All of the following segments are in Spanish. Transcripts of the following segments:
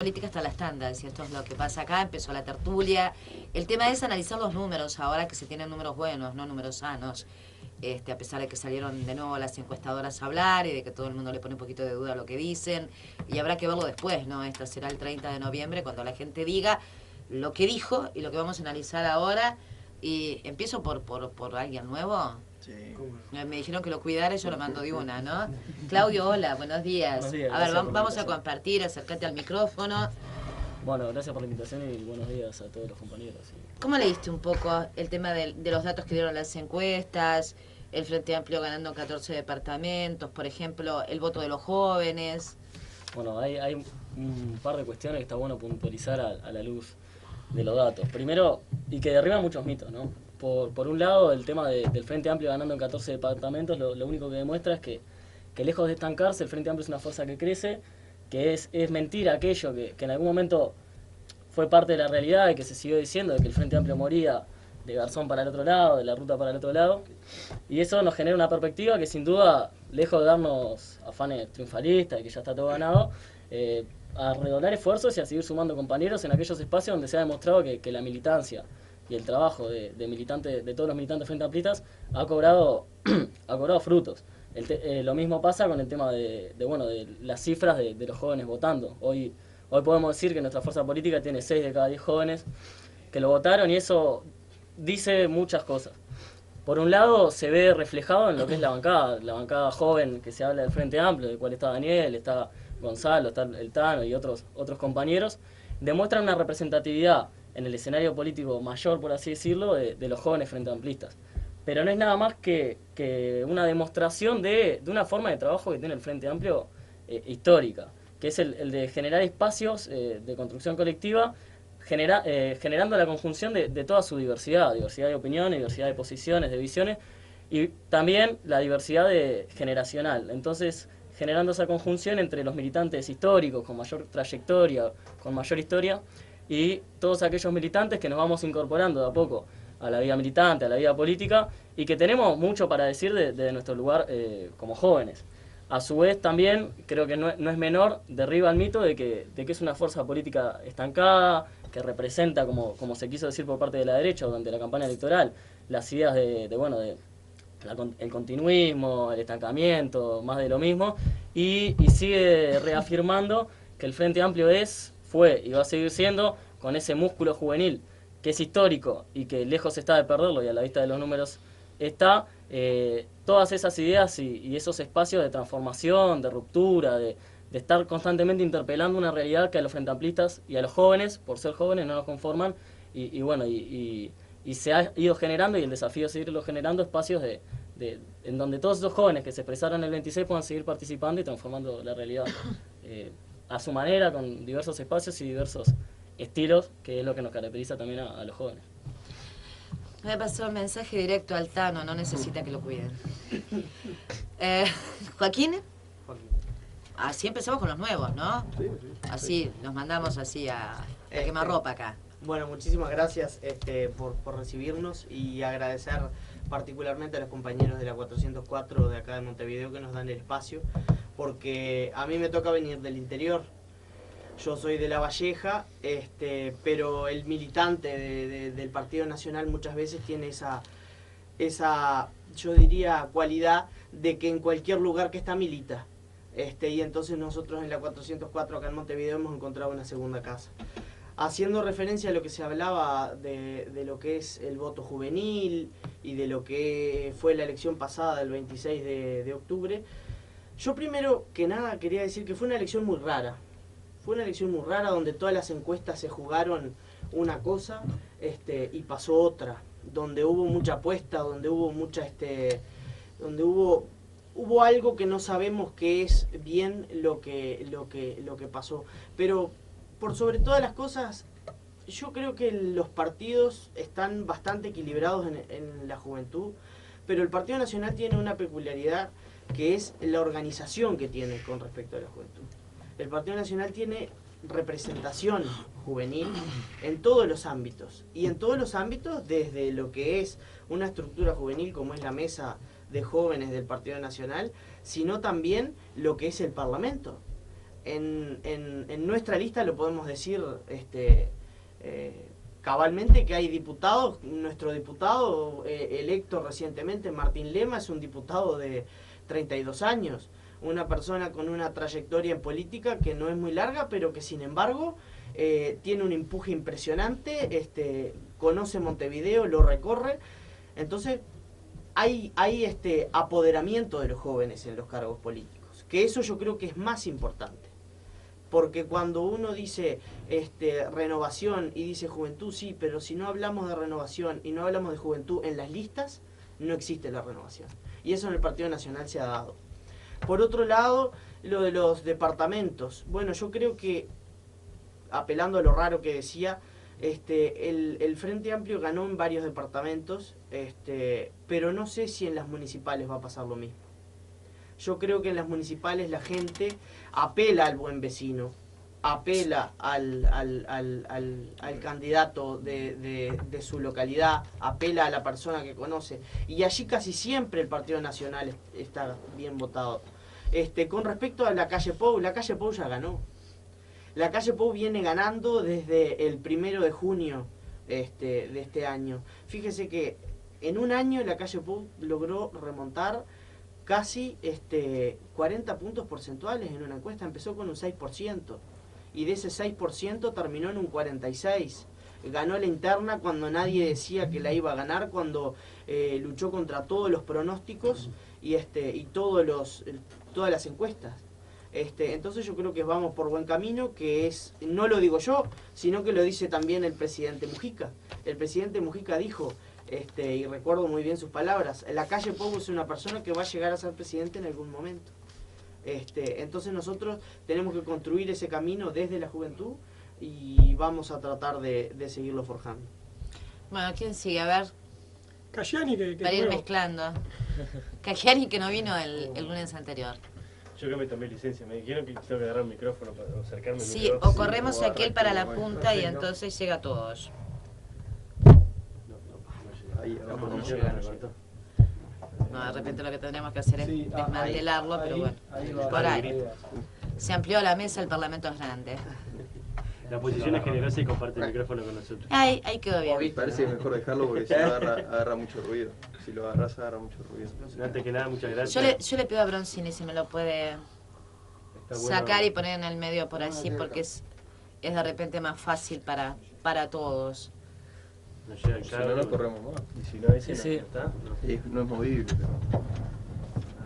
Política está la estándar, si esto es lo que pasa acá, empezó la tertulia. El tema es analizar los números ahora que se tienen números buenos, no números sanos. A pesar de que salieron de nuevo las encuestadoras a hablar y de que todo el mundo le pone un poquito de duda a lo que dicen. Y habrá que verlo después, ¿no? Esto será el 30 de noviembre cuando la gente diga lo que dijo y lo que vamos a analizar ahora. Y empiezo por alguien nuevo. Sí. Me dijeron que lo cuidara y yo lo mando de una, ¿no? Claudio, hola, buenos días. Buenos días, A ver, gracias por la vamos a invitación. compartir, acércate al micrófono. Bueno, gracias por la invitación y buenos días a todos los compañeros. ¿Cómo leíste un poco el tema de los datos que dieron las encuestas, el Frente Amplio ganando 14 departamentos, por ejemplo, el voto de los jóvenes? Bueno, hay un par de cuestiones que está bueno puntualizar a la luz de los datos. Primero, y que derriban muchos mitos, ¿no? Por un lado, el tema del Frente Amplio ganando en 14 departamentos, lo único que demuestra es que lejos de estancarse, el Frente Amplio es una fuerza que crece, que es mentira aquello que en algún momento fue parte de la realidad y que se siguió diciendo, de que el Frente Amplio moría de Garzón para el otro lado, de la ruta para el otro lado. Y eso nos genera una perspectiva que sin duda, lejos de darnos afanes triunfalistas y que ya está todo ganado, a redoblar esfuerzos y a seguir sumando compañeros en aquellos espacios donde se ha demostrado que la militancia y el trabajo de todos los militantes frente amplistas ha cobrado frutos. Lo mismo pasa con el tema de las cifras de los jóvenes votando. Hoy podemos decir que nuestra fuerza política tiene 6 de cada 10 jóvenes que lo votaron y eso dice muchas cosas. Por un lado se ve reflejado en lo que es la bancada joven que se habla del Frente Amplio, del cual está Daniel, está Gonzalo, está el Tano y otros compañeros, demuestran una representatividad en el escenario político mayor, por así decirlo, de los jóvenes frente amplistas. Pero no es nada más que una demostración de una forma de trabajo que tiene el Frente Amplio histórica, que es el de generar espacios de construcción colectiva, generando la conjunción de toda su diversidad de opiniones, diversidad de posiciones, de visiones, y también la diversidad generacional. Entonces, generando esa conjunción entre los militantes históricos, con mayor trayectoria, con mayor historia, y todos aquellos militantes que nos vamos incorporando de a poco a la vida militante, a la vida política, y que tenemos mucho para decir de nuestro lugar como jóvenes. A su vez también creo que no es menor, derriba el mito de que es una fuerza política estancada, que representa, como se quiso decir por parte de la derecha durante la campaña electoral, las ideas el continuismo, el estancamiento, más de lo mismo, y sigue reafirmando que el Frente Amplio fue y va a seguir siendo, con ese músculo juvenil que es histórico y que lejos está de perderlo y a la vista de los números está, todas esas ideas y esos espacios de transformación, de ruptura, de estar constantemente interpelando una realidad que a los frente amplistas y a los jóvenes, por ser jóvenes, no nos conforman y se ha ido generando, y el desafío es seguirlo generando, espacios en donde todos esos jóvenes que se expresaron el 26 puedan seguir participando y transformando la realidad a su manera, con diversos espacios y diversos estilos, que es lo que nos caracteriza también a los jóvenes. Me pasó un mensaje directo al Tano, no necesita que lo cuiden. ¿Joaquín? Así empezamos con los nuevos, ¿no? Sí. Así, nos mandamos así a quemarropa acá. Bueno, muchísimas gracias por recibirnos y agradecer particularmente a los compañeros de la 404 de acá de Montevideo que nos dan el espacio, porque a mí me toca venir del interior. Yo soy de La Valleja, pero el militante del Partido Nacional muchas veces tiene esa, yo diría, cualidad de que en cualquier lugar que está milita. Y entonces nosotros en la 404 acá en Montevideo hemos encontrado una segunda casa. Haciendo referencia a lo que se hablaba de lo que es el voto juvenil y de lo que fue la elección pasada del 26 de octubre, yo primero que nada quería decir que fue una elección muy rara. Fue una elección muy rara donde todas las encuestas se jugaron una cosa y pasó otra, donde hubo mucha apuesta, donde hubo donde hubo algo que no sabemos qué es bien lo que pasó. Pero por sobre todas las cosas, yo creo que los partidos están bastante equilibrados en la juventud, pero el Partido Nacional tiene una peculiaridad que es la organización que tiene con respecto a la juventud. El Partido Nacional tiene representación juvenil en todos los ámbitos, y en todos los ámbitos, desde lo que es una estructura juvenil como es la mesa de jóvenes del Partido Nacional, sino también lo que es el Parlamento. en nuestra lista lo podemos decir cabalmente que hay diputados. Nuestro diputado electo recientemente, Martín Lema, es un diputado de 32 años, una persona con una trayectoria en política que no es muy larga, pero que sin embargo tiene un empuje impresionante, conoce Montevideo, lo recorre. Entonces hay apoderamiento de los jóvenes en los cargos políticos, que eso yo creo que es más importante. Porque cuando uno dice renovación y dice juventud, sí, pero si no hablamos de renovación y no hablamos de juventud en las listas, no existe la renovación. Y eso en el Partido Nacional se ha dado. Por otro lado, lo de los departamentos. Bueno, yo creo que, apelando a lo raro que decía, el Frente Amplio ganó en varios departamentos, pero no sé si en las municipales va a pasar lo mismo. Yo creo que en las municipales la gente apela al buen vecino, apela al candidato de su localidad, apela a la persona que conoce. Y allí casi siempre el Partido Nacional está bien votado. Con respecto a la calle Pou ya ganó. La calle Pou viene ganando desde el 1 de junio de este año. Fíjese que en un año la calle Pou logró remontar casi 40 puntos porcentuales en una encuesta. Empezó con un 6% y de ese 6% terminó en un 46%. Ganó la interna cuando nadie decía que la iba a ganar, cuando luchó contra todos los pronósticos y todas las encuestas. Entonces yo creo que vamos por buen camino, que es, no lo digo yo, sino que lo dice también el presidente Mujica. El presidente Mujica dijo, y recuerdo muy bien sus palabras, la calle Pou es una persona que va a llegar a ser presidente en algún momento. Entonces nosotros tenemos que construir ese camino desde la juventud y vamos a tratar de seguirlo forjando. Bueno, ¿quién sigue? A ver, Cayani, para ir mezclando. Cayani, que no vino el lunes anterior. Yo que me tomé licencia, me dijeron que tengo que agarrar el micrófono para acercarme al Sí, micrófono. o corremos aquel para la punta y entonces llega a todos. Ahí, abajo No, no no llega, llega. me cortó. No, de repente lo que tendríamos que hacer es Sí, desmantelarlo, pero bueno, por ahí. Se amplió la mesa, el Parlamento es grande. La posición es generosa y comparte el micrófono con nosotros. Ahí quedó bien. Parece mejor dejarlo porque si no agarra mucho ruido. Si lo agarras agarra mucho ruido. Antes que nada, muchas gracias. Yo le pido a Broncini si me lo puede Está bueno. sacar y poner en el medio por allí, porque es de repente más fácil para todos. No llega el Si cable. no, no corremos más. Y si no, ese Sí, sí. no está. No. No es movible, pero...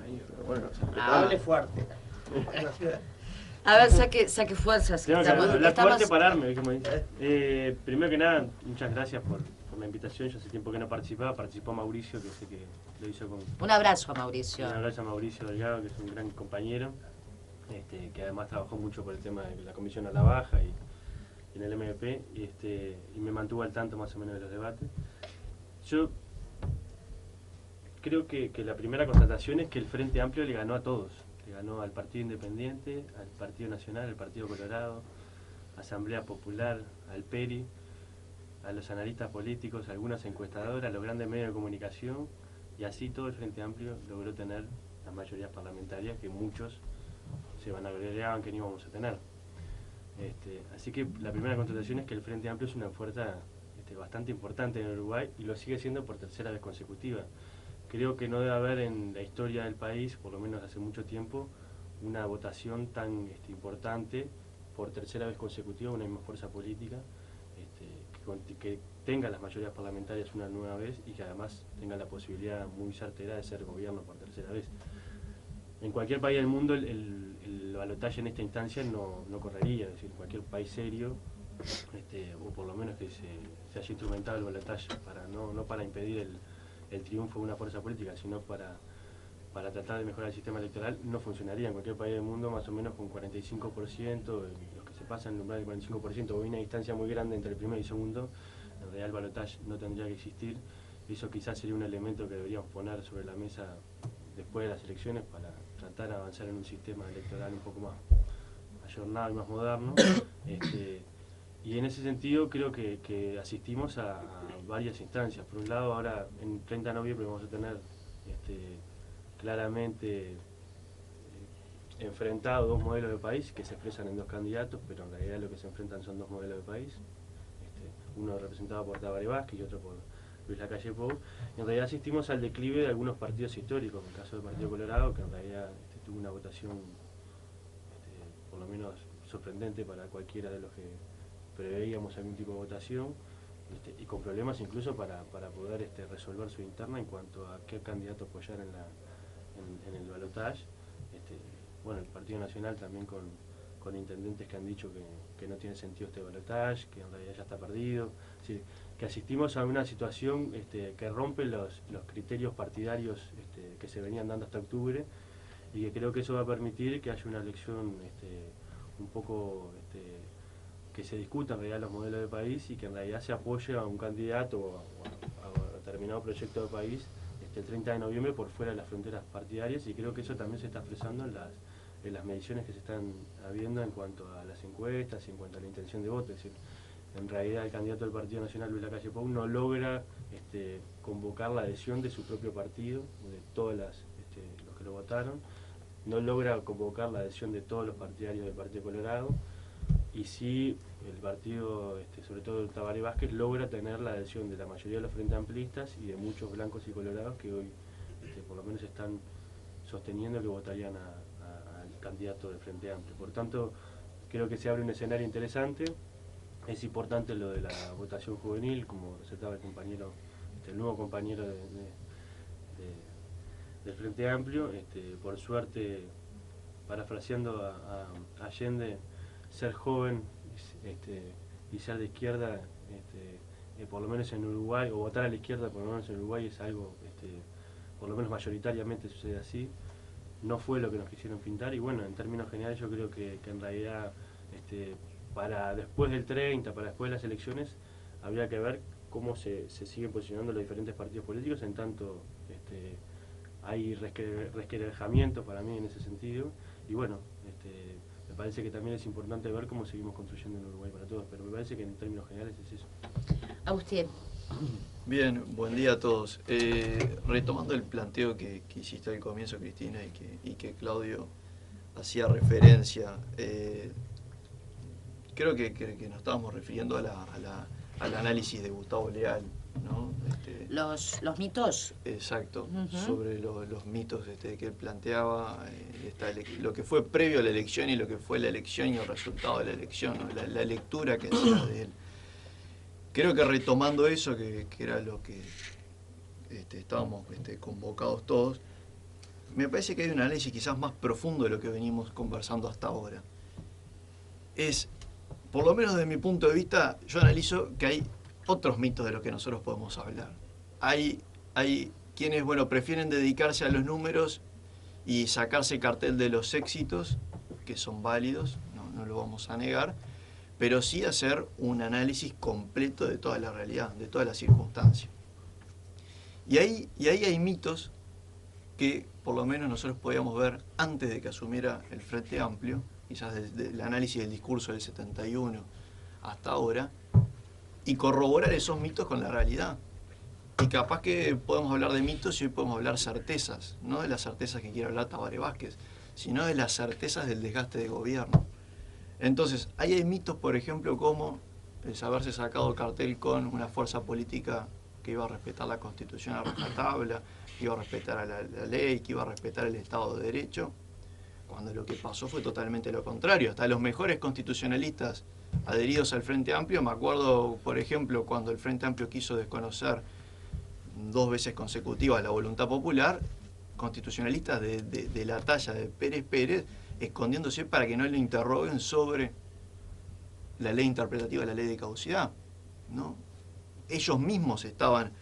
Ahí, pero bueno, Hable fuerte. A ver, saque fuerzas. Tengo que hablar fuerte, Estamos, pararme, como dice. Primero que nada, muchas gracias por la invitación. Yo hace tiempo que no participaba. Participó Mauricio, que sé que lo hizo con... un abrazo a Mauricio. Un abrazo a Mauricio Delgado, que es un gran compañero, que además trabajó mucho por el tema de la comisión a la baja y en el MP, y me mantuvo al tanto más o menos de los debates. Yo creo que la primera constatación es que el Frente Amplio le ganó a todos. Le ganó al Partido Independiente, al Partido Nacional, al Partido Colorado, Asamblea Popular, al PERI, a los analistas políticos, a algunas encuestadoras, a los grandes medios de comunicación, y así todo el Frente Amplio logró tener las mayorías parlamentarias que muchos se vanagloriaban que no íbamos a tener. Así que la primera constatación es que el Frente Amplio es una fuerza bastante importante en Uruguay y lo sigue siendo por tercera vez consecutiva. Creo que no debe haber en la historia del país, por lo menos hace mucho tiempo, una votación tan importante por tercera vez consecutiva, una misma fuerza política, que tenga las mayorías parlamentarias una nueva vez y que además tenga la posibilidad muy certera de ser gobierno por tercera vez. En cualquier país del mundo el balotaje en esta instancia no correría, es decir, en cualquier país serio, o por lo menos que se haya instrumentado el balotaje no para impedir el triunfo de una fuerza política, sino para tratar de mejorar el sistema electoral, no funcionaría en cualquier país del mundo, más o menos con 45%, los que se pasan el umbral del 45%, o una distancia muy grande entre el primero y segundo, en realidad el balotaje no tendría que existir. Eso quizás sería un elemento que deberíamos poner sobre la mesa después de las elecciones para tratar de avanzar en un sistema electoral un poco más ayornado y más moderno. Y en ese sentido creo que asistimos a varias instancias. Por un lado, ahora en 30 de noviembre vamos a tener claramente enfrentado dos modelos de país que se expresan en dos candidatos, pero en realidad lo que se enfrentan son dos modelos de país, uno representado por Tabaré Vázquez y otro por Luis Lacalle Pou. En realidad asistimos al declive de algunos partidos históricos, en el caso del Partido Colorado, que en realidad tuvo una votación por lo menos sorprendente para cualquiera de los que preveíamos algún tipo de votación, y con problemas incluso para poder resolver su interna en cuanto a qué candidato apoyar en el balotaje. Bueno, el Partido Nacional también con intendentes que han dicho que no tiene sentido este balotaje, que en realidad ya está perdido. Es decir, que asistimos a una situación que rompe los criterios partidarios que se venían dando hasta octubre, y que creo que eso va a permitir que haya una elección un poco que se discuta en realidad los modelos de país y que en realidad se apoye a un candidato o a determinado proyecto de país el 30 de noviembre por fuera de las fronteras partidarias, y creo que eso también se está expresando en las mediciones que se están habiendo en cuanto a las encuestas y en cuanto a la intención de voto. Es decir, en realidad el candidato del Partido Nacional, Luis Lacalle Pou, no logra convocar la adhesión de su propio partido, de todos los que lo votaron, no logra convocar la adhesión de todos los partidarios del Partido Colorado, y sí el partido, sobre todo el Tabaré Vázquez, logra tener la adhesión de la mayoría de los frente amplistas y de muchos blancos y colorados que hoy por lo menos están sosteniendo que votarían al candidato del Frente Amplio. Por tanto, creo que se abre un escenario interesante. Es importante lo de la votación juvenil, como resaltaba el compañero, el nuevo compañero del Frente Amplio. Por suerte, parafraseando a Allende, ser joven y ser de izquierda, por lo menos en Uruguay, o votar a la izquierda por lo menos en Uruguay es algo, por lo menos mayoritariamente sucede así. No fue lo que nos quisieron pintar, y bueno, en términos generales yo creo que en realidad para después del 30, para después de las elecciones, habría que ver cómo se siguen posicionando los diferentes partidos políticos, en tanto hay resquebrajamientos para mí en ese sentido, y bueno, me parece que también es importante ver cómo seguimos construyendo en Uruguay para todos, pero me parece que en términos generales es eso. Agustín. Bien, buen día a todos. Retomando el planteo que hiciste al comienzo, Cristina, y que Claudio hacía referencia, creo que nos estábamos refiriendo al análisis de Gustavo Leal, ¿no? Los mitos. Exacto, sobre los mitos que él planteaba, lo que fue previo a la elección y lo que fue la elección y el resultado de la elección, ¿no? La lectura que hacía de él. Creo que retomando eso, que era lo que estábamos convocados todos, me parece que hay un análisis quizás más profundo de lo que venimos conversando hasta ahora. Por lo menos desde mi punto de vista, yo analizo que hay otros mitos de los que nosotros podemos hablar. Hay quienes, prefieren dedicarse a los números y sacarse cartel de los éxitos, que son válidos, no lo vamos a negar, pero sí hacer un análisis completo de toda la realidad, de todas las circunstancias. Y ahí hay mitos que por lo menos nosotros podíamos ver antes de que asumiera el Frente Amplio, quizás desde el análisis del discurso del 71 hasta ahora, y corroborar esos mitos con la realidad. Y capaz que podemos hablar de mitos y hoy podemos hablar certezas, no de las certezas que quiere hablar Tabaré Vázquez, sino de las certezas del desgaste de gobierno. Entonces, ahí hay mitos, por ejemplo, como el haberse sacado cartel con una fuerza política que iba a respetar la Constitución a rajatabla, que iba a respetar a la ley, que iba a respetar el Estado de Derecho, cuando lo que pasó fue totalmente lo contrario. Hasta los mejores constitucionalistas adheridos al Frente Amplio, me acuerdo, por ejemplo, cuando el Frente Amplio quiso desconocer 2 veces consecutivas la voluntad popular, constitucionalistas de la talla de Pérez, escondiéndose para que no le interroguen sobre la ley interpretativa de la ley de caducidad, ¿no? Ellos mismos estaban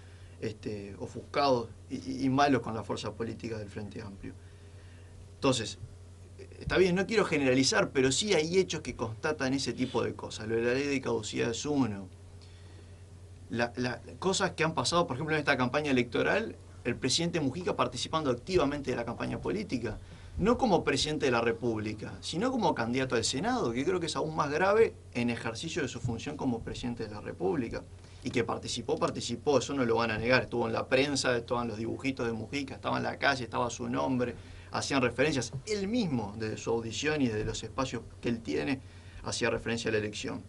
ofuscados y malos con la fuerza política del Frente Amplio. Entonces, está bien, no quiero generalizar, pero sí hay hechos que constatan ese tipo de cosas. Lo de la ley de caducidad es uno. Cosas que han pasado, por ejemplo, en esta campaña electoral, el presidente Mujica participando activamente de la campaña política, no como presidente de la República, sino como candidato al Senado, que creo que es aún más grave en ejercicio de su función como presidente de la República. Y que participó, eso no lo van a negar. Estuvo en la prensa, estaban los dibujitos de Mujica, estaba en la calle, estaba su nombre. hacían referencias. Él mismo, desde su audición y de los espacios que él tiene, hacía referencia a la elección.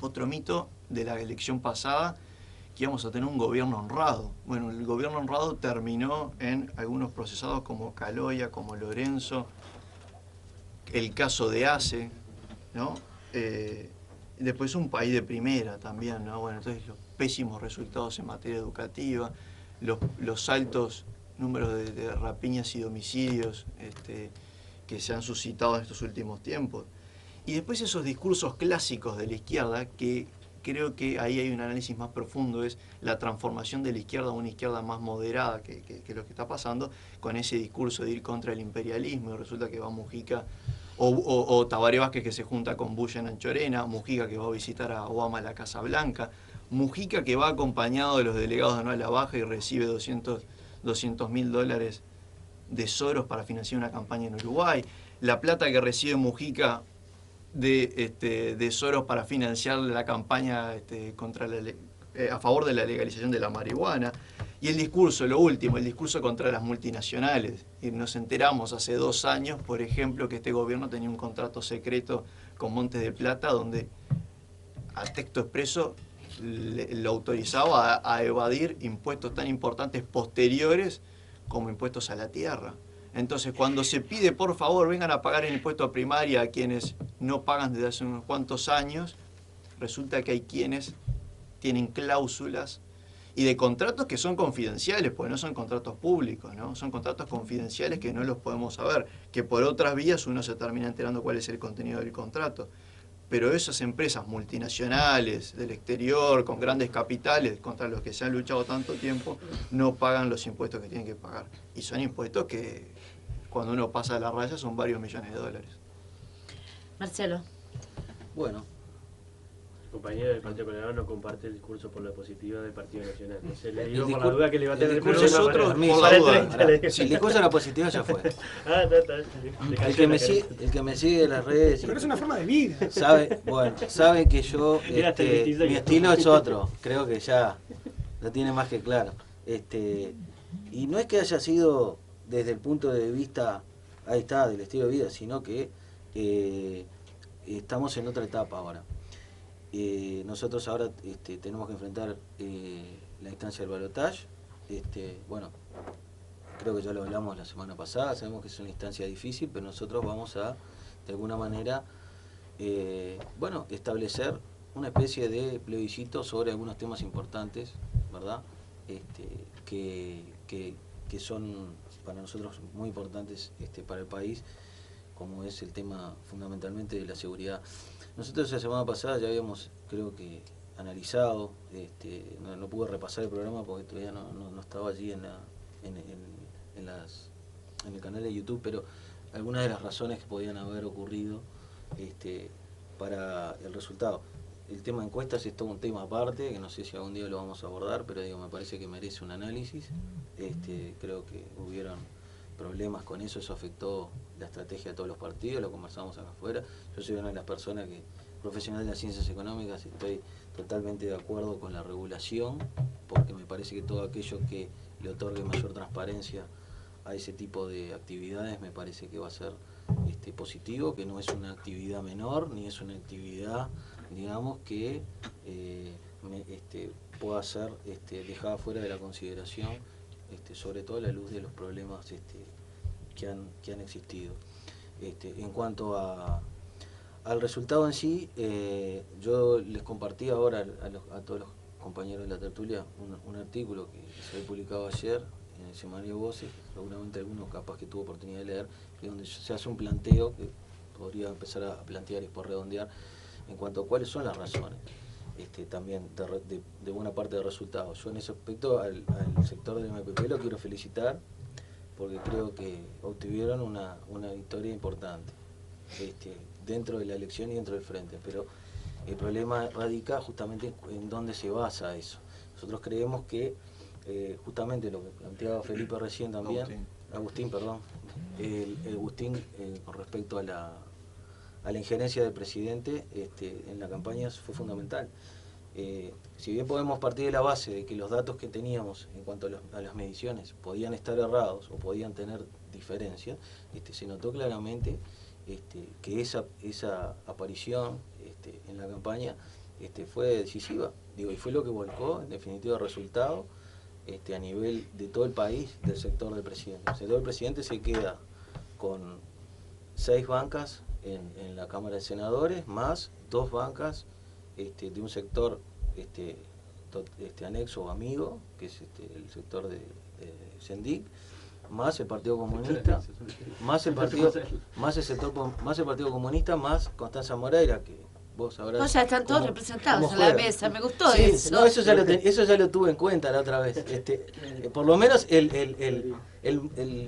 Otro mito de la elección pasada, que íbamos a tener un gobierno honrado. Bueno, el gobierno honrado terminó en algunos procesados como Caloya, como Lorenzo, el caso de ACE, ¿no? Después un país de primera también, ¿no? Bueno, entonces los pésimos resultados en materia educativa, los altos números de rapiñas y de homicidios que se han suscitado en estos últimos tiempos. Y después esos discursos clásicos de la izquierda, que creo que ahí hay un análisis más profundo, es la transformación de la izquierda a una izquierda más moderada, que lo que está pasando, con ese discurso de ir contra el imperialismo, y resulta que va Mujica, o Tabaré Vázquez que se junta con Bush en Anchorena, Mujica que va a visitar a Obama a la Casa Blanca, Mujica que va acompañado de los delegados de Anual a la Baja y recibe $200.000 de Soros para financiar una campaña en Uruguay, la plata que recibe Mujica de Soros para financiar la campaña a favor de la legalización de la marihuana, y el discurso, lo último, el discurso contra las multinacionales. Y nos enteramos hace 2 años, por ejemplo, que este gobierno tenía un contrato secreto con Montes de Plata donde a texto expreso lo autorizaba a evadir impuestos tan importantes posteriores como impuestos a la tierra. Entonces, cuando se pide, por favor, vengan a pagar el impuesto a primaria a quienes no pagan desde hace unos cuantos años, resulta que hay quienes tienen cláusulas y de contratos que son confidenciales, porque no son contratos públicos, ¿no? Son contratos confidenciales que no los podemos saber, que por otras vías uno se termina enterando cuál es el contenido del contrato. Pero esas empresas multinacionales del exterior, con grandes capitales, contra los que se han luchado tanto tiempo, no pagan los impuestos que tienen que pagar. Y son impuestos que, cuando uno pasa la raya, son varios millones de dólares. Marcelo. Bueno. El compañero del Partido Colorado no comparte el discurso por la positiva del Partido Nacional. Entonces le El digo por la duda que le va a tener el el discurso programa es otro, para- por para la el duda. 30 le digo. Si el discurso de la positiva ya fue. Le El que me sigue en las redes Pero es una forma de vida. sabe que yo, Mira, hasta el 26. mi estilo es otro, creo que ya lo tiene más que claro. Y no es que haya sido desde el punto de vista, ahí está, del estilo de vida, sino que estamos en otra etapa ahora. Nosotros ahora tenemos que enfrentar la instancia del balotaje. Bueno, creo que ya lo hablamos la semana pasada, sabemos que es una instancia difícil, pero nosotros vamos a, de alguna manera, establecer una especie de plebiscito sobre algunos temas importantes, ¿verdad? Que son para nosotros muy importantes para el país, como es el tema fundamentalmente de la seguridad. Nosotros la semana pasada ya habíamos, creo que, analizado, no pude repasar el programa porque todavía no estaba allí en el canal de YouTube, pero algunas de las razones que podían haber ocurrido para el resultado. El tema de encuestas es todo un tema aparte, que no sé si algún día lo vamos a abordar, pero me parece que merece un análisis. Creo que hubieron problemas con eso afectó la estrategia de todos los partidos, lo conversamos acá afuera. Yo soy una de las personas profesional de las ciencias económicas, estoy totalmente de acuerdo con la regulación, porque me parece que todo aquello que le otorgue mayor transparencia a ese tipo de actividades me parece que va a ser positivo, que no es una actividad menor, ni es una actividad, digamos, que pueda ser dejada fuera de la consideración, sobre todo a la luz de los problemas que han existido. En cuento al resultado en sí, yo les compartí ahora a todos los compañeros de la tertulia un artículo que se había publicado ayer en el semanario Voces, seguramente algunos capaz que tuvo oportunidad de leer, que donde se hace un planteo que podría empezar a plantear y por redondear en cuanto a cuáles son las razones también de buena parte del resultado. Yo en ese aspecto al sector del MPP lo quiero felicitar porque creo que obtuvieron una victoria importante dentro de la elección y dentro del frente, pero el problema radica justamente en dónde se basa eso. Nosotros creemos que justamente lo que planteaba Felipe recién también, Agustín, con respecto a la injerencia del presidente en la campaña fue fundamental. Si bien podemos partir de la base de que los datos que teníamos en cuanto a las mediciones podían estar errados o podían tener diferencias, se notó claramente que esa aparición en la campaña fue decisiva, digo, y fue lo que volcó en definitiva el resultado a nivel de todo el país del sector del presidente. El sector del presidente se queda con 6 bancas en la Cámara de Senadores, más 2 bancas de un sector anexo o amigo, que es el sector de Sendic, más el Partido Comunista, más el Partido Comunista, más Constanza Moreira, que vos sabrás. No, ya están todos representados en la mesa, me gustó sí, eso. No, eso ya lo tuve en cuenta la otra vez. Por lo menos el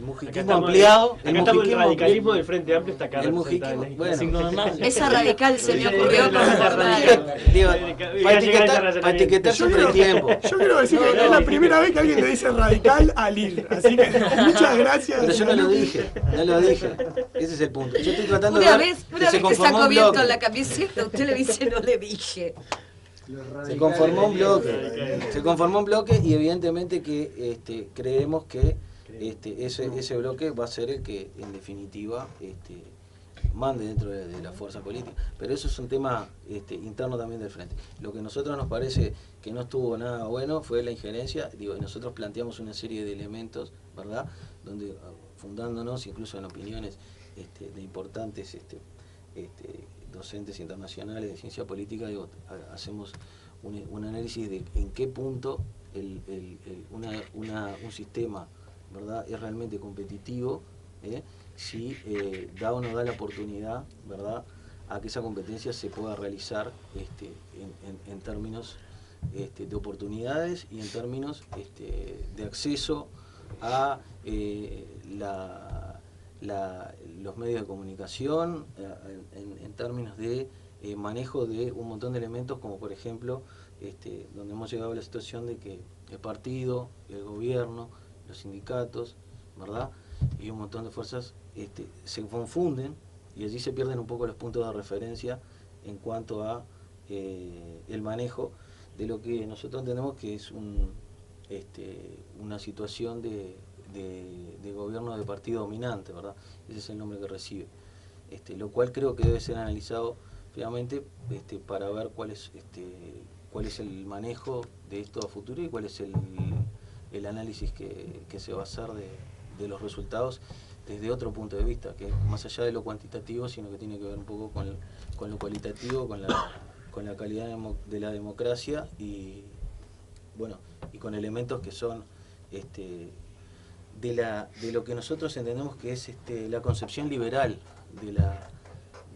mujiquismo ampliado. El radicalismo del Frente Amplio está acá. El mujiquismo, bueno. Esa radical se me ocurrió para etiquetar siempre el tiempo. Yo quiero decir que es la primera vez que alguien le dice radical a Lil, así que muchas gracias. Pero yo no lo dije. Ese es el punto. Yo estoy tratando una de vez que sacó viento en la camiseta, usted le dice no le dije. Se conformó un bloque y evidentemente que creemos que ese bloque va a ser el que en definitiva mande dentro de la fuerza política, pero eso es un tema interno también del frente. Lo que a nosotros nos parece que no estuvo nada bueno fue la injerencia, y nosotros planteamos una serie de elementos, ¿verdad?, donde fundándonos incluso en opiniones de importantes docentes internacionales de ciencia política, hacemos un análisis de en qué punto un sistema, ¿verdad?, es realmente competitivo, si da o no da la oportunidad, ¿verdad?, a que esa competencia se pueda realizar en términos de oportunidades y en términos de acceso a los medios de comunicación, en términos de manejo de un montón de elementos, como por ejemplo donde hemos llegado a la situación de que el partido, el gobierno, los sindicatos, ¿verdad?, y un montón de fuerzas se confunden y allí se pierden un poco los puntos de referencia en cuanto a el manejo de lo que nosotros entendemos que es una situación de gobierno de partido dominante, ¿verdad? Ese es el nombre que recibe, lo cual creo que debe ser analizado finalmente para ver cuál es el manejo de esto a futuro y cuál es el análisis que se va a hacer de los resultados desde otro punto de vista, que es más allá de lo cuantitativo, sino que tiene que ver un poco con lo cualitativo, con la calidad de la democracia y con elementos que son de lo que nosotros entendemos que es la concepción liberal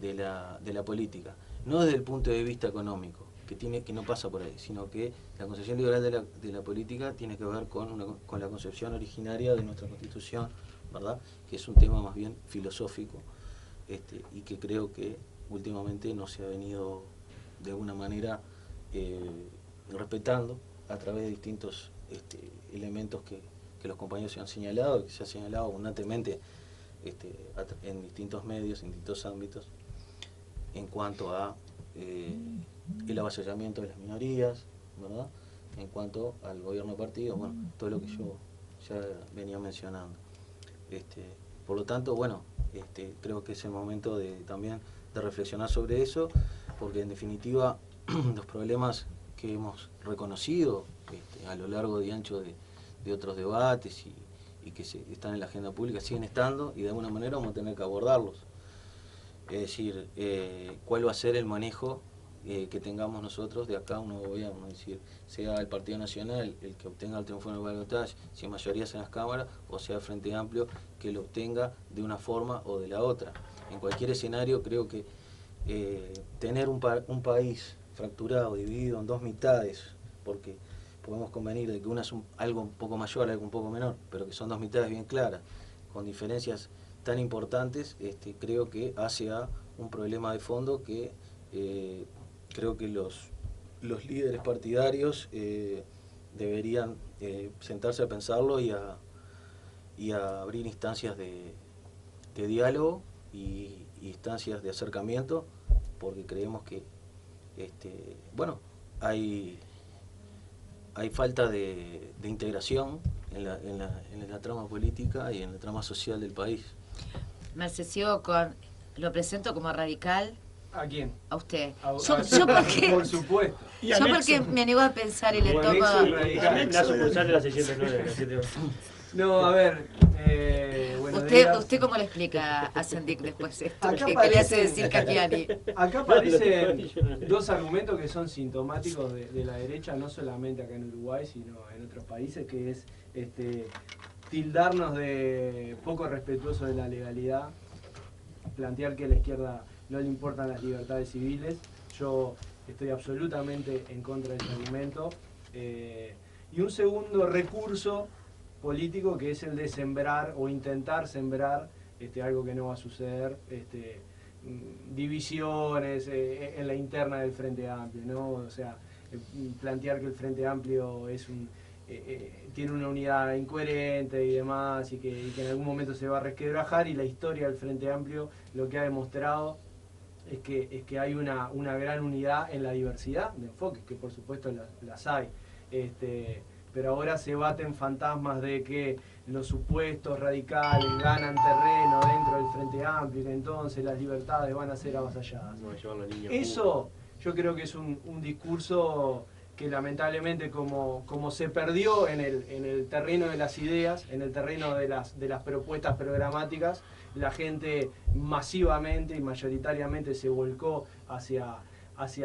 de la política, no desde el punto de vista económico, que no pasa por ahí, sino que la concepción liberal de la política tiene que ver con la concepción originaria de nuestra Constitución, ¿verdad?, que es un tema más bien filosófico, y que creo que últimamente no se ha venido de alguna manera respetando a través de distintos elementos que los compañeros se han señalado, y que se ha señalado abundantemente en distintos medios, en distintos ámbitos, en cuanto a el avasallamiento de las minorías, ¿verdad?, en cuanto al gobierno de partido, todo lo que yo ya venía mencionando. Por lo tanto, creo que es el momento también de reflexionar sobre eso, porque en definitiva los problemas que hemos reconocido a lo largo y ancho de otros debates y que están en la agenda pública siguen estando, y de alguna manera vamos a tener que abordarlos. Es decir, cuál va a ser el manejo que tengamos nosotros de acá a un nuevo gobierno, es decir, sea el Partido Nacional el que obtenga el triunfo en el balotaje, si mayorías en las cámaras, o sea el Frente Amplio que lo obtenga de una forma o de la otra. En cualquier escenario creo que tener un país fracturado, dividido en dos mitades, porque podemos convenir de que una es algo un poco mayor, algo un poco menor, pero que son dos mitades bien claras, con diferencias tan importantes, creo que hace a un problema de fondo que creo que los líderes partidarios deberían sentarse a pensarlo y a abrir instancias de diálogo y instancias de acercamiento, porque creemos que hay falta de integración en la trama política y en la trama social del país. Marcesio, lo presento como radical. ¿A quién? A usted. Yo porque, por supuesto. yo porque me animo a pensar y le tomo... La sucursal de la 609, la 711. No, a ver. Buenos ¿Usted, días. ¿Usted cómo le explica a Sendik después esto? Acá ¿Qué le hace parece- decir Cachiani? Acá aparecen dos argumentos que son sintomáticos de la derecha, no solamente acá en Uruguay, sino en otros países, que es tildarnos de poco respetuoso de la legalidad, plantear que a la izquierda no le importan las libertades civiles. Yo estoy absolutamente en contra de ese argumento. Y un segundo recurso político, que es el de sembrar o intentar sembrar algo que no va a suceder, divisiones en la interna del Frente Amplio, ¿no? O sea, plantear que el Frente Amplio es tiene una unidad incoherente y demás, y que en algún momento se va a resquebrajar, y la historia del Frente Amplio lo que ha demostrado es que hay una gran unidad en la diversidad de enfoques, que por supuesto las hay. Pero ahora se baten fantasmas de que los supuestos radicales ganan terreno dentro del Frente Amplio y que entonces las libertades van a ser avasalladas. Eso yo creo que es un discurso que lamentablemente como se perdió en el terreno de las ideas, en el terreno de las propuestas programáticas, la gente masivamente y mayoritariamente se volcó hacia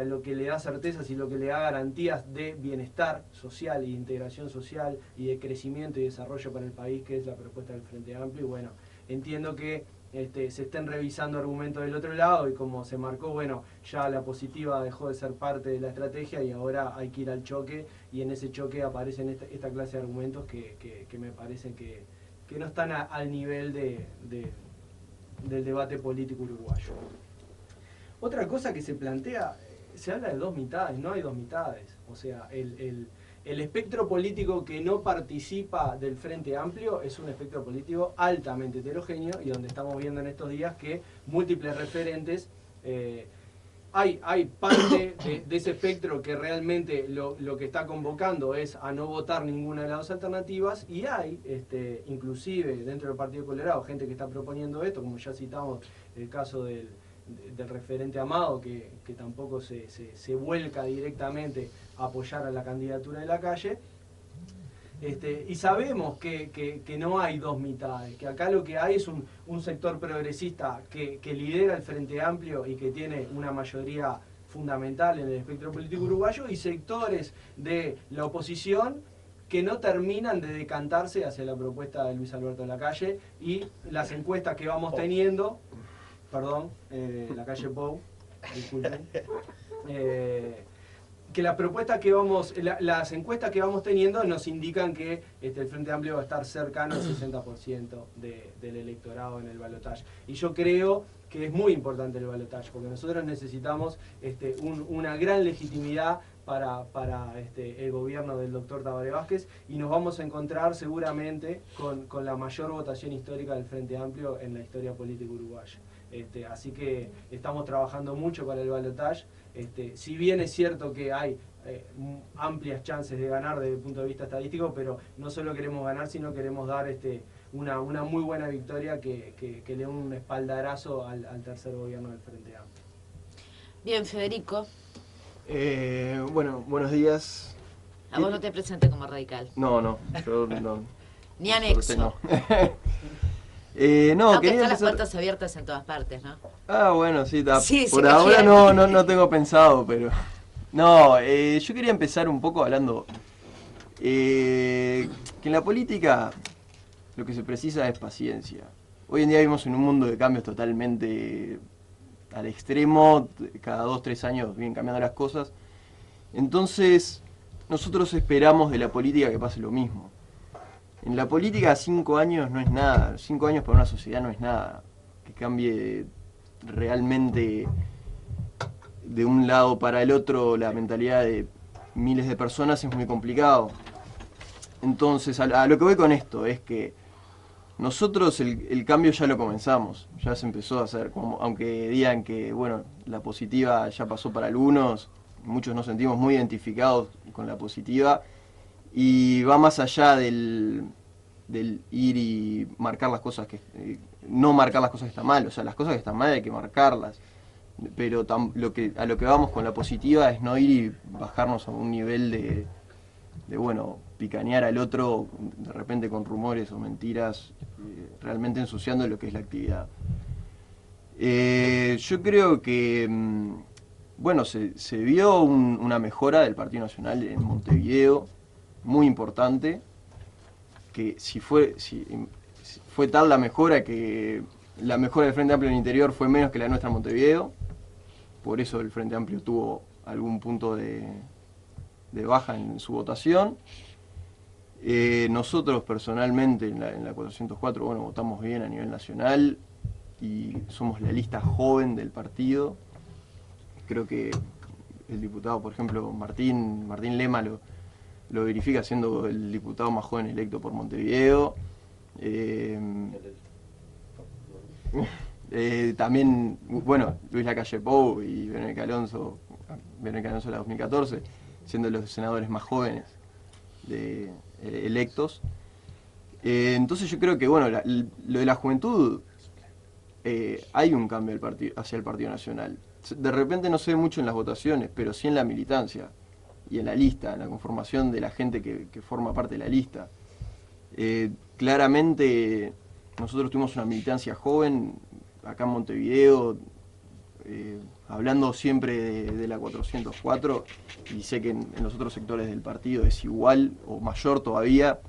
lo que le da certezas y lo que le da garantías de bienestar social e integración social y de crecimiento y desarrollo para el país, que es la propuesta del Frente Amplio. Y bueno, entiendo que se estén revisando argumentos del otro lado, y como se marcó, bueno, ya la positiva dejó de ser parte de la estrategia y ahora hay que ir al choque, y en ese choque aparecen esta clase de argumentos que me parecen que no están al nivel del debate político uruguayo. Otra cosa que se plantea, se habla de dos mitades, no hay dos mitades. O sea, el espectro político que no participa del Frente Amplio es un espectro político altamente heterogéneo, y donde estamos viendo en estos días que múltiples referentes, hay parte de ese espectro que realmente lo que está convocando es a no votar ninguna de las dos alternativas, y hay inclusive dentro del Partido Colorado gente que está proponiendo esto, como ya citamos el caso del referente Amado, que tampoco se vuelca directamente a apoyar a la candidatura de Lacalle. Y sabemos que no hay dos mitades, que acá lo que hay es un sector progresista que lidera el Frente Amplio y que tiene una mayoría fundamental en el espectro político uruguayo, y sectores de la oposición que no terminan de decantarse hacia la propuesta de Luis Alberto Lacalle, y las encuestas que vamos teniendo... Perdón, la calle Pou, disculpen. Que las propuestas que las encuestas que vamos teniendo nos indican que el Frente Amplio va a estar cercano al 60% del electorado en el balotaje. Y yo creo que es muy importante el balotaje, porque nosotros necesitamos una gran legitimidad para el gobierno del doctor Tabaré Vázquez, y nos vamos a encontrar seguramente con la mayor votación histórica del Frente Amplio en la historia política uruguaya. Así que estamos trabajando mucho para el balotaje. Si bien es cierto que hay amplias chances de ganar desde el punto de vista estadístico, pero no solo queremos ganar, sino queremos dar una muy buena victoria que le dé un espaldarazo al tercer gobierno del Frente Amplio. Bien, Federico. Bueno, buenos días. A vos no te presenté como radical. No, yo no. Ni anexo. No. Aunque quería están las empezar... puertas abiertas en todas partes, ¿no? Ah, bueno, sí, está. Sí, Por sí, ahora quieren. no tengo pensado, pero... No, yo quería empezar un poco hablando que en la política lo que se precisa es paciencia. Hoy en día vivimos en un mundo de cambios totalmente al extremo, cada 2-3 años vienen cambiando las cosas. Entonces, nosotros esperamos de la política que pase lo mismo. En la política 5 años no es nada, 5 años para una sociedad no es nada. Que cambie realmente de un lado para el otro la mentalidad de miles de personas es muy complicado. Entonces, a lo que voy con esto es que nosotros el cambio ya lo comenzamos, ya se empezó a hacer, aunque digan que bueno, la positiva ya pasó para algunos, muchos nos sentimos muy identificados con la positiva, y va más allá del ir y marcar las cosas que... no marcar las cosas que están mal, o sea, las cosas que están mal hay que marcarlas. Pero a lo que vamos con la positiva es no ir y bajarnos a un nivel de bueno, picanear al otro de repente con rumores o mentiras, realmente ensuciando lo que es la actividad. Yo creo que, bueno, se vio una mejora del Partido Nacional en Montevideo, muy importante, que si fue tal la mejora que la mejora del Frente Amplio en el interior fue menos que la nuestra en Montevideo, por eso el Frente Amplio tuvo algún punto de baja en su votación. Nosotros personalmente en la 404, bueno, votamos bien a nivel nacional y somos la lista joven del partido. Creo que el diputado, por ejemplo, Martín Lema lo verifica siendo el diputado más joven electo por Montevideo. También, bueno, Luis Lacalle Pou y Verónica Alonso de la 2014, siendo los senadores más jóvenes electos. Entonces yo creo que, bueno, lo de la juventud, hay un cambio hacia el Partido Nacional. De repente no se ve mucho en las votaciones, pero sí en la militancia y en la lista, en la conformación de la gente que forma parte de la lista. Claramente nosotros tuvimos una militancia joven acá en Montevideo, hablando siempre de la 404, y sé que en los otros sectores del partido es igual o mayor todavía.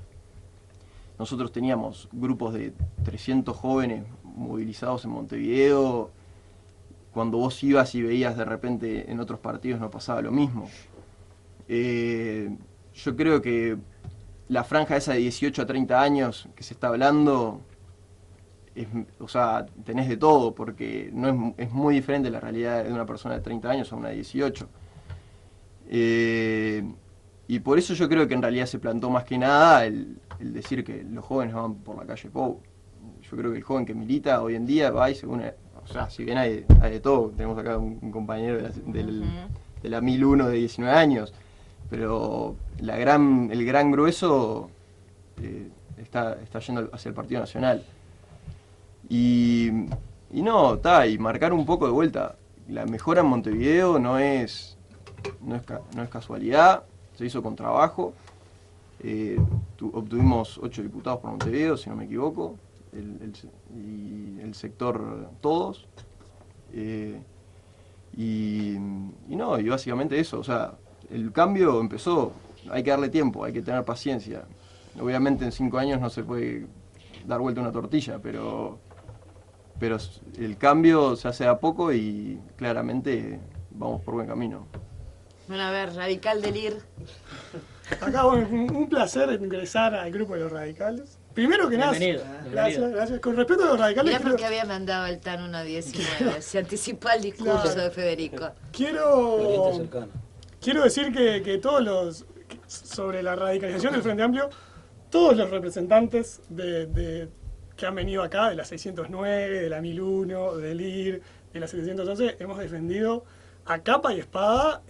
Nosotros teníamos grupos de 300 jóvenes movilizados en Montevideo. Cuando vos ibas y veías de repente en otros partidos no pasaba lo mismo. Yo creo que la franja esa de 18 a 30 años que se está hablando, o sea, tenés de todo, porque es muy diferente la realidad de una persona de 30 años a una de 18. Y por eso yo creo que en realidad se plantó más que nada el decir que los jóvenes van por la calle Pou. Yo creo que el joven que milita hoy en día va y se une, o sea, si bien hay de todo, tenemos acá un compañero de la 1001 de 19 años, pero el gran grueso está yendo hacia el Partido Nacional. Y marcar un poco de vuelta. La mejora en Montevideo no es casualidad, se hizo con trabajo. Obtuvimos 8 diputados por Montevideo, si no me equivoco, y el sector todos. Y básicamente eso, o sea, el cambio empezó, hay que darle tiempo, hay que tener paciencia. Obviamente en 5 años no se puede dar vuelta una tortilla, pero el cambio se hace de a poco y claramente vamos por buen camino. Bueno, a ver, Radical del IR. Acá, bueno, un placer ingresar al grupo de los radicales. Primero que nada, gracias. Con respecto a los radicales... Mirá porque había mandado el TAN 1.19, se anticipó al discurso de Federico. Quiero decir que sobre la radicalización del Frente Amplio, todos los representantes que han venido acá, de la 609, de la 1001, del IR, de la 711, hemos defendido a capa y espada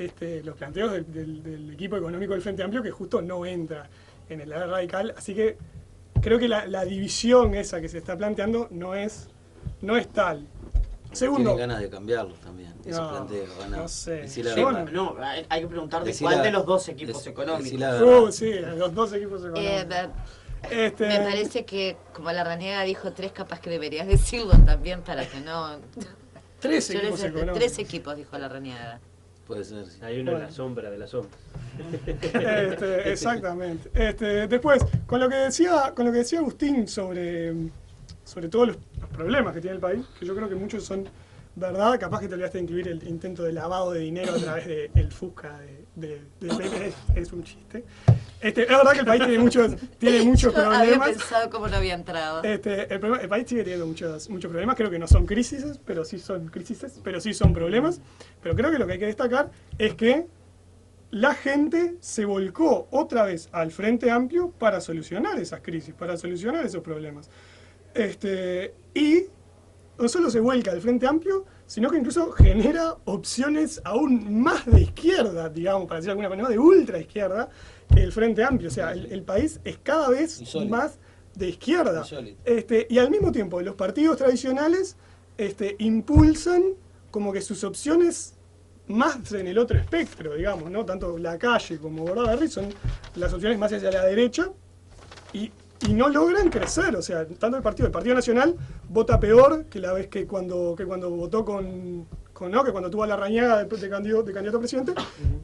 los planteos del equipo económico del Frente Amplio, que justo no entra en el área radical. Así que creo que la división esa que se está planteando no es tal. Segundo, tienen ganas de cambiarlos también, esos planteos. No sé. No, hay que preguntar de cuál de los dos equipos económicos. Sí, los dos equipos económicos. Me parece que, como la Raniega dijo 3, capaz que deberías decirlo también para que no... 3 equipos económicos. 3 equipos, dijo la Raniega. Puede ser, sí. Hay uno en la sombra de la sombra. Exactamente. Después, con lo que decía Agustín sobre todos los problemas que tiene el país, que yo creo que muchos son verdad, capaz que te olvidaste de incluir el intento de lavado de dinero a través del Fusca del PP, es un chiste. Es verdad que el país tiene muchos problemas. Había pensado cómo no había entrado. El país sigue teniendo muchos problemas, creo que no son crisis, pero sí son problemas. Pero creo que lo que hay que destacar es que la gente se volcó otra vez al Frente Amplio para solucionar esas crisis, para solucionar esos problemas. Y no solo se vuelca al Frente Amplio, sino que incluso genera opciones aún más de izquierda, digamos, para decir de alguna manera, de ultra izquierda, que el Frente Amplio. O sea, el país es cada vez más de izquierda. Y al mismo tiempo, los partidos tradicionales impulsan como que sus opciones más en el otro espectro, digamos, ¿no? Tanto La Calle como Bordaberry son las opciones más hacia la derecha y no logran crecer. O sea, tanto el Partido Nacional vota peor que la vez que cuando votó que cuando tuvo a Larrañaga de candidato a presidente,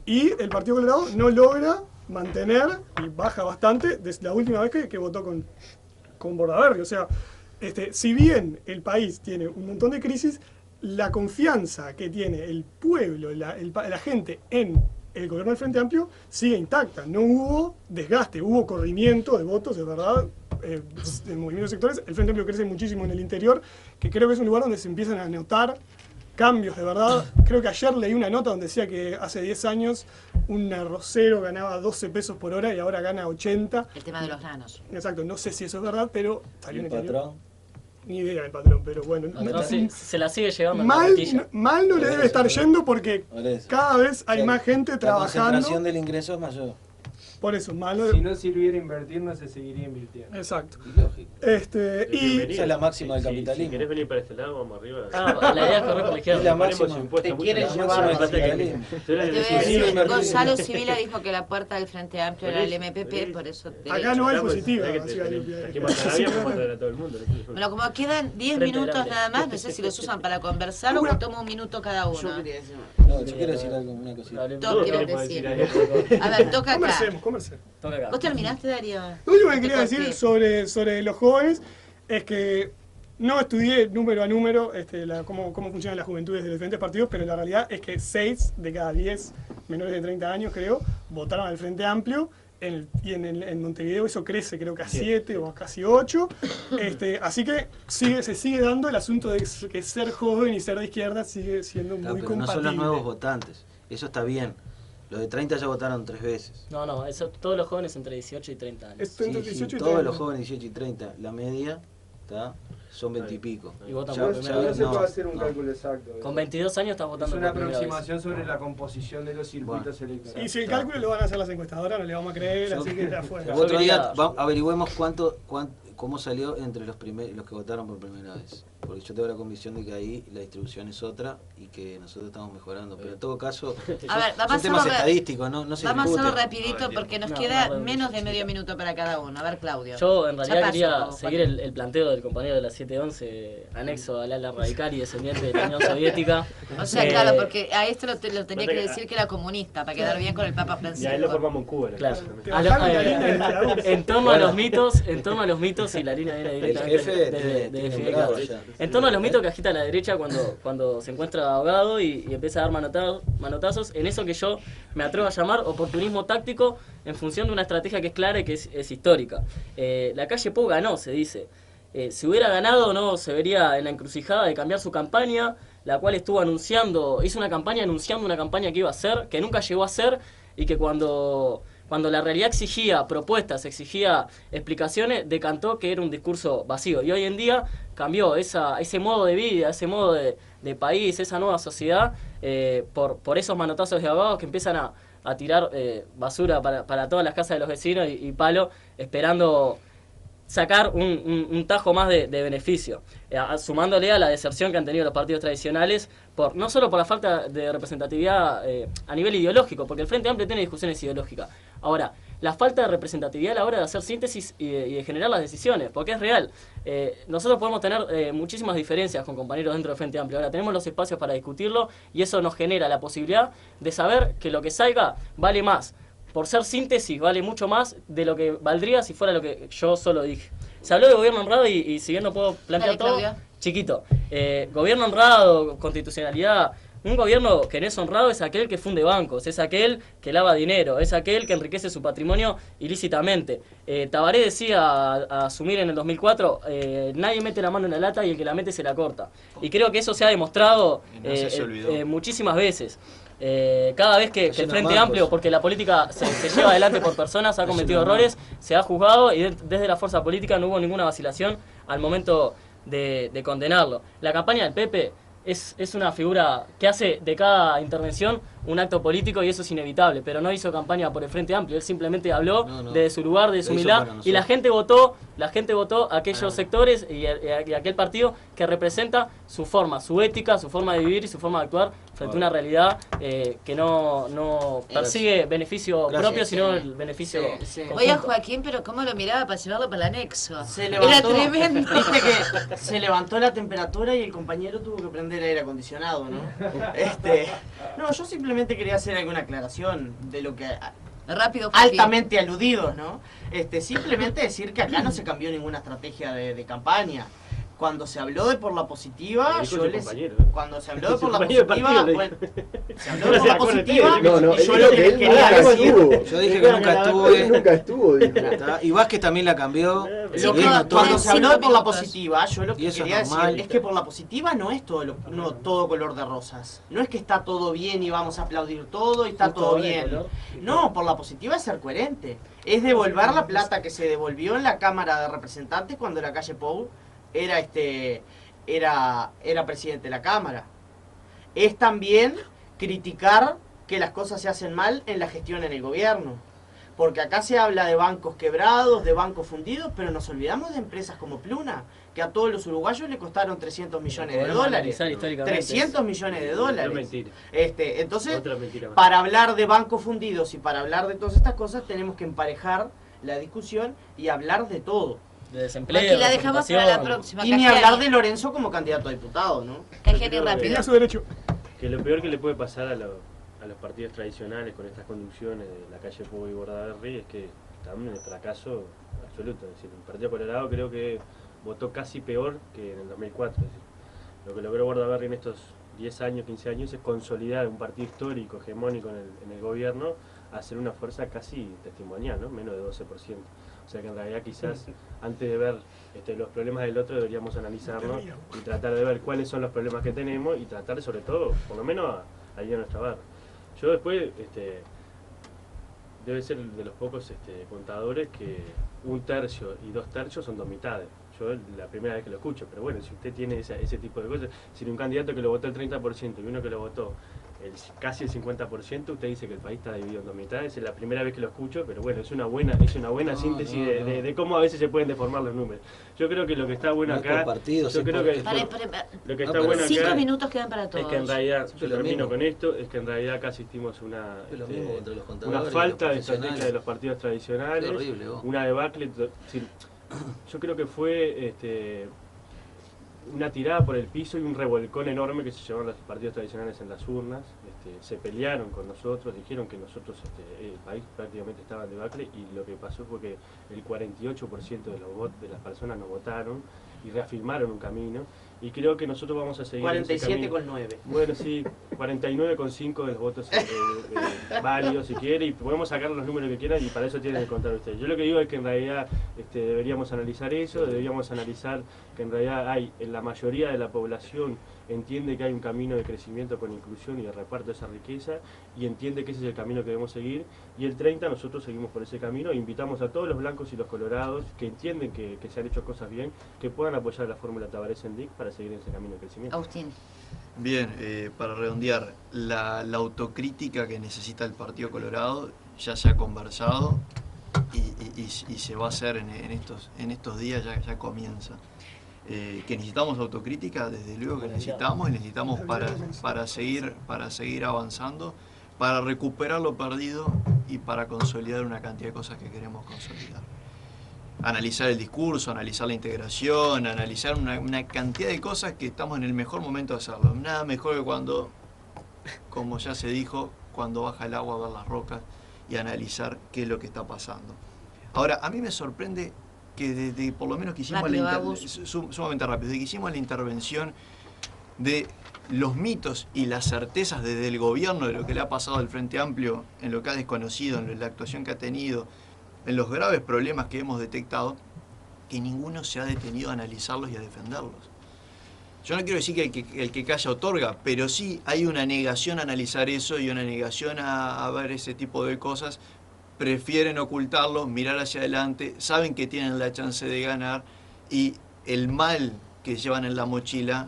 y el Partido Colorado no logra mantener y baja bastante desde la última vez que votó con Bordaberry. O sea, si bien el país tiene un montón de crisis, la confianza que tiene el pueblo, la gente en el gobierno del Frente Amplio sigue intacta. No hubo desgaste, hubo corrimiento de votos, de verdad, en movimientos sectores. El Frente Amplio crece muchísimo en el interior, que creo que es un lugar donde se empiezan a notar cambios de verdad. Creo que ayer leí una nota donde decía que hace 10 años un arrocero ganaba 12 pesos por hora y ahora gana 80. El tema de los granos. Exacto, no sé si eso es verdad, pero salió en el patrón. Ni idea del patrón, pero bueno. Se la sigue llevando. Mal no le debe estar yendo porque cada vez hay más gente trabajando. La concentración del ingreso es mayor. Por eso, malo. Si no sirviera invertir, no se seguiría invirtiendo. Exacto. Lógico. Y esa es la máxima del capitalismo. Si querés venir para este lado, vamos arriba. La idea es correr por la izquierda. Es la máxima. Te quieren llevar al capitalismo. Gonzalo Sibila dijo que la puerta del Frente Amplio era el MPP, por eso... Acá no hay positiva. Bueno, como quedan 10 minutos nada más, no sé si los usan para conversar o que tomo un minuto cada uno. No, yo quiero decir algo, una cosita. Todos quieren decir. A ver, toca acá. Conversemos. ¿Vos terminaste, Darío? Lo único que quería decir sobre los jóvenes es que no estudié número a número cómo funcionan las juventudes de los diferentes partidos, pero la realidad es que 6 de cada 10 menores de 30 años, creo, votaron al Frente Amplio. En Montevideo eso crece, creo que a 7 o a casi 8. Así que se sigue dando el asunto de que ser joven y ser de izquierda sigue siendo muy compatible. No son los nuevos votantes, eso está bien. Los de 30 ya votaron 3 veces. No, eso, todos los jóvenes entre 18 y 30 años. Todos los jóvenes 18 y 30, la media son 20 y pico. Y votan por primera vez. No se puede hacer un cálculo exacto. Con 22 años estás votando por primera vez. Es una aproximación sobre la composición de los circuitos electorales. Y si el cálculo lo van a hacer las encuestadoras, no le vamos a creer, así que está afuera. Otro día averigüemos cómo salió entre los que votaron por primera vez. Porque yo tengo la convicción de que ahí la distribución es otra y que nosotros estamos mejorando. Pero en todo caso, son temas estadísticos, no se vamos a discuten. hacerlo rapidito porque nos queda menos de medio minuto para cada uno. A ver, Claudio. Yo en realidad quería seguir el planteo del compañero de la 711, anexo al ala radical y descendiente de la Unión Soviética. O sea, claro, porque a esto lo tenía que decir que era comunista, para quedar bien con el Papa Francisco. Y ahí lo formamos en Cuba. Claro. En torno a los mitos y la línea viene directamente de Fidel Castro. En torno a los mitos que agita la derecha cuando se encuentra ahogado y empieza a dar manotazos en eso que yo me atrevo a llamar oportunismo táctico en función de una estrategia que es clara y que es histórica. La calle Pou ganó, se dice. Si hubiera ganado, no se vería en la encrucijada de cambiar su campaña, la cual hizo una campaña anunciando una campaña que iba a hacer, que nunca llegó a ser, y que cuando la realidad exigía propuestas, exigía explicaciones, decantó que era un discurso vacío. Y hoy en día cambió ese modo de vida, ese modo de país, esa nueva sociedad, por esos manotazos de abogados que empiezan a tirar basura para todas las casas de los vecinos y palo, esperando sacar un tajo más de beneficio, sumándole a la deserción que han tenido los partidos tradicionales, no solo por la falta de representatividad a nivel ideológico, porque el Frente Amplio tiene discusiones ideológicas. Ahora, la falta de representatividad a la hora de hacer síntesis y de generar las decisiones, porque es real. Nosotros podemos tener muchísimas diferencias con compañeros dentro del Frente Amplio. Ahora tenemos los espacios para discutirlo y eso nos genera la posibilidad de saber que lo que salga vale más. Por ser síntesis vale mucho más de lo que valdría si fuera lo que yo solo dije. Se habló de gobierno honrado y si bien no puedo plantear todo, chiquito. Gobierno honrado, constitucionalidad. Un gobierno que no es honrado es aquel que funde bancos, es aquel que lava dinero, es aquel que enriquece su patrimonio ilícitamente. Tabaré decía a asumir en el 2004, nadie mete la mano en la lata y el que la mete se la corta. Y creo que eso se ha demostrado muchísimas veces. Cada vez que el Frente Amplio, porque la política se lleva adelante por personas, ha cometido errores, se ha juzgado y desde la fuerza política no hubo ninguna vacilación al momento de condenarlo. La campaña del Pepe es una figura que hace de cada intervención un acto político y eso es inevitable, pero no hizo campaña por el Frente Amplio, él simplemente habló de su lugar, de su humildad, y la gente votó a aquellos sectores y aquel partido que representa su forma, su ética, su forma de vivir y su forma de actuar frente a una realidad que no persigue beneficio propio, sino el beneficio conjunto. Oye, Joaquín, pero cómo lo miraba para llevarlo para el anexo. Era tremendo. Viste que se levantó la temperatura y el compañero tuvo que prender aire acondicionado, ¿no? No, yo simplemente quería hacer alguna aclaración de lo que rápido, altamente aludidos, ¿no? Simplemente decir que acá no se cambió ninguna estrategia de campaña. Cuando se habló de por la positiva, cuando se habló de por la positiva, bueno, se habló de por la positiva, y yo lo que quería decir, yo dije que nunca estuvo, y Vázquez también la cambió. Cuando se habló de por la positiva, yo lo que quería decir es que por la positiva no es todo color de rosas. No es que está todo bien y vamos a aplaudir todo y está todo bien. No, por la positiva es ser coherente. Es devolver la plata que se devolvió en la Cámara de Representantes cuando la calle Pou era presidente de la Cámara. Es también criticar que las cosas se hacen mal en la gestión en el gobierno. Porque acá se habla de bancos quebrados, de bancos fundidos, pero nos olvidamos de empresas como Pluna, que a todos los uruguayos le costaron 300 millones de dólares. 300 millones de dólares. Entonces, para hablar de bancos fundidos y para hablar de todas estas cosas, tenemos que emparejar la discusión y hablar de todo. De desempleo, aquí la dejamos para la próxima. Y ni hablar de Lorenzo como candidato a diputado, ¿no? Cajeri rápido. Su derecho. Que lo peor que le puede pasar a los partidos tradicionales con estas conducciones de la calle Pou y Bordaberry es que también es fracaso absoluto. Es decir, el Partido Colorado creo que votó casi peor que en el 2004. Es decir, lo que logró Bordaberry en estos 10 años, 15 años es consolidar un partido histórico, hegemónico en el gobierno, a ser una fuerza casi testimonial, ¿no? Menos de 12%. O sea que en realidad quizás antes de ver los problemas del otro deberíamos analizarnos y tratar de ver cuáles son los problemas que tenemos y tratar sobre todo, por lo menos, a ir a nuestra barra. Yo después, debe ser de los pocos contadores que 1/3 y 2/3 son 2 mitades. Yo la primera vez que lo escucho, pero bueno, si usted tiene ese tipo de cosas, si un candidato que lo votó el 30% y uno que lo votó casi el 50%, usted dice que el país está dividido en 2 mitades, es la primera vez que lo escucho, pero bueno, es una buena síntesis de cómo a veces se pueden deformar los números. Yo creo que lo que está bueno acá, yo creo que lo que está bueno acá 5 minutos quedan para todos. Es que en realidad, yo termino con esto, es que en realidad acá asistimos una falta de estrategia de los partidos tradicionales, una debacle. Yo creo que fue una tirada por el piso y un revolcón enorme que se llevaron los partidos tradicionales en las urnas. Se pelearon con nosotros, dijeron que nosotros, el país prácticamente estaba en debacle, y lo que pasó fue que el 48% de las personas nos votaron y reafirmaron un camino, y creo que nosotros vamos a seguir 47,9. Bueno, sí, 49,5 de los votos válidos si quiere, y podemos sacar los números que quieran, y para eso tienen que contar ustedes. Yo lo que digo es que en realidad deberíamos analizar eso, deberíamos analizar que en realidad en la mayoría de la población entiende que hay un camino de crecimiento con inclusión y de reparto de esa riqueza, y entiende que ese es el camino que debemos seguir, y el 30 nosotros seguimos por ese camino, e invitamos a todos los blancos y los colorados que entienden que se han hecho cosas bien, que puedan apoyar la fórmula Tabaré-Sendic para seguir en ese camino de crecimiento. Agustín. Bien, para redondear, la autocrítica que necesita el Partido Colorado ya se ha conversado y se va a hacer en estos días, ya comienza. Que necesitamos autocrítica, desde luego que necesitamos, y necesitamos para seguir avanzando, para recuperar lo perdido y para consolidar una cantidad de cosas que queremos consolidar. Analizar el discurso, analizar la integración, analizar una cantidad de cosas que estamos en el mejor momento de hacerlo. Nada mejor que cuando, como ya se dijo, cuando baja el agua, ver las rocas y analizar qué es lo que está pasando. Ahora, a mí me sorprende que desde por lo menos que hicimos sumamente rápido, desde que hicimos la intervención de los mitos y las certezas desde el gobierno de lo que le ha pasado al Frente Amplio, en lo que ha desconocido, en la actuación que ha tenido, en los graves problemas que hemos detectado, que ninguno se ha detenido a analizarlos y a defenderlos. Yo no quiero decir que el que calla otorga, pero sí hay una negación a analizar eso y una negación a ver ese tipo de cosas. Prefieren ocultarlo, mirar hacia adelante, saben que tienen la chance de ganar, y el mal que llevan en la mochila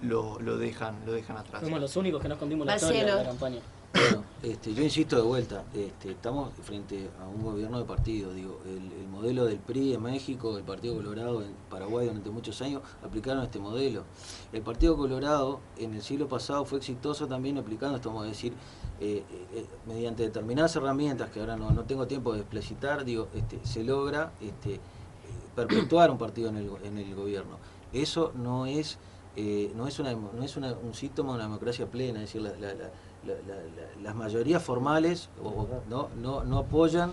lo dejan atrás. Fuimos los únicos que no escondimos la Marcelo. historia de la campaña. Bueno, yo insisto de vuelta, estamos frente a un gobierno de partido. Digo, el modelo del PRI en México, el Partido Colorado en Paraguay durante muchos años aplicaron este modelo. El Partido Colorado en el siglo pasado fue exitoso también aplicando esto, vamos a decir, mediante determinadas herramientas que ahora no tengo tiempo de explicitar, digo, se logra perpetuar un partido en el gobierno. Eso no es un síntoma de una democracia plena, es decir, las mayorías formales no apoyan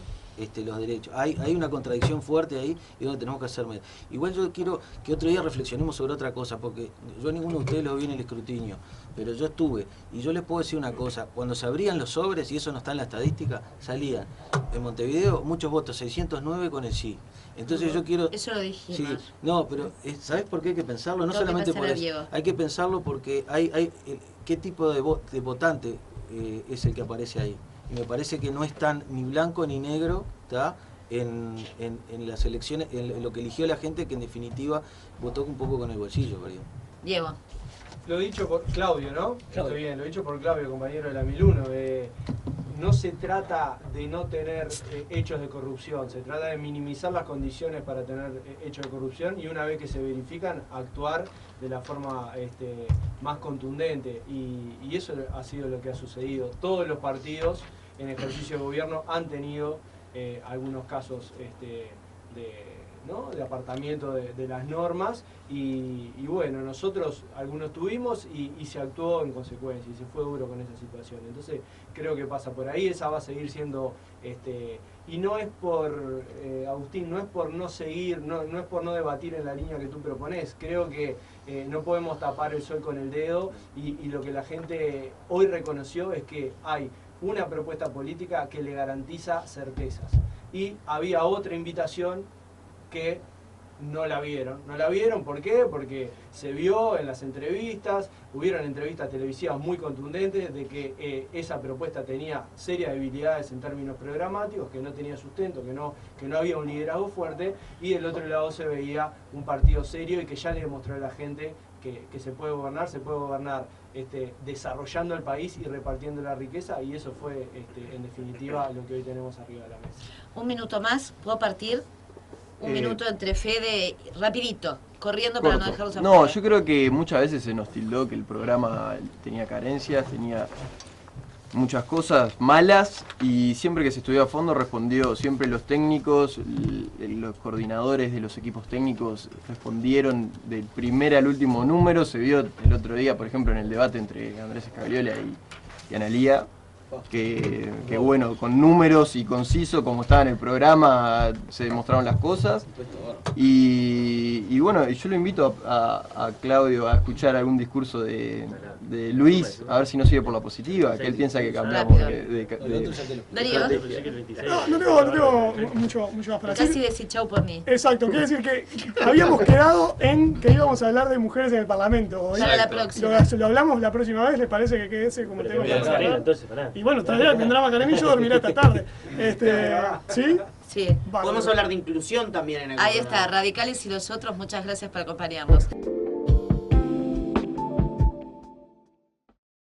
los derechos. Hay una contradicción fuerte ahí y donde tenemos que hacerme. Igual yo quiero que otro día reflexionemos sobre otra cosa, porque yo a ninguno de ustedes lo vi en el escrutinio, pero yo estuve, y yo les puedo decir una cosa, cuando se abrían los sobres, y eso no está en la estadística, salían en Montevideo muchos votos, 609 con el sí. Entonces yo quiero... Eso lo dijimos. Sí, no, pero ¿sabes por qué hay que pensarlo? No solamente por eso. Hay que pensarlo porque hay qué tipo de votante es el que aparece ahí. Y me parece que no es tan ni blanco ni negro, ¿tá? En las elecciones, en lo que eligió la gente, que en definitiva votó un poco con el bolsillo, creo. Diego. Lo dicho por Claudio, ¿no? Claudio. Estoy bien, lo dicho por Claudio, compañero de la 1001. No se trata de no tener hechos de corrupción, se trata de minimizar las condiciones para tener hechos de corrupción y una vez que se verifican, actuar de la forma más contundente. Y eso ha sido lo que ha sucedido. Todos los partidos en ejercicio de gobierno han tenido algunos casos de apartamiento de las normas y bueno, nosotros algunos tuvimos y se actuó en consecuencia y se fue duro con esa situación. Entonces creo que pasa por ahí, esa va a seguir siendo, y no es por, Agustín, no es por no seguir, no es por no debatir en la línea que tú propones. Creo que no podemos tapar el sol con el dedo y lo que la gente hoy reconoció es que hay una propuesta política que le garantiza certezas. Y había otra invitación que no la vieron. No la vieron, ¿por qué? Porque se vio en las entrevistas, hubieron entrevistas televisivas muy contundentes de que esa propuesta tenía serias debilidades en términos programáticos, que no tenía sustento, que no había un liderazgo fuerte, y del otro lado se veía un partido serio y que ya le demostró a la gente que se puede gobernar desarrollando el país y repartiendo la riqueza, y eso fue en definitiva lo que hoy tenemos arriba de la mesa. Un minuto más, ¿puedo partir? Un minuto entre Fede, rapidito, corriendo para no dejarlos afuera. No, yo creo que muchas veces se nos tildó que el programa tenía carencias, tenía muchas cosas malas, y siempre que se estudió a fondo respondió, siempre los técnicos, los coordinadores de los equipos técnicos respondieron del primer al último número. Se vio el otro día, por ejemplo, en el debate entre Andrés Escagliola y Analía, que bueno, con números y conciso, como estaba en el programa, se demostraron las cosas. Y bueno, yo lo invito a Claudio a escuchar algún discurso de Luis, a ver si no sigue por la positiva, que él piensa que cambiamos Darío. No tengo mucho más para decir. Casi decir chau por mí. Exacto, quiere decir que habíamos quedado en que íbamos a hablar de mujeres en el Parlamento. Para la próxima. Lo hablamos la próxima vez, ¿les parece que quede ese como tema? Entonces, Y bueno, vendrá Macarena y yo dormiré esta tarde. ¿Sí? Sí. Podemos hablar de inclusión también en el Ahí está, Radicales y los otros, muchas gracias por acompañarnos.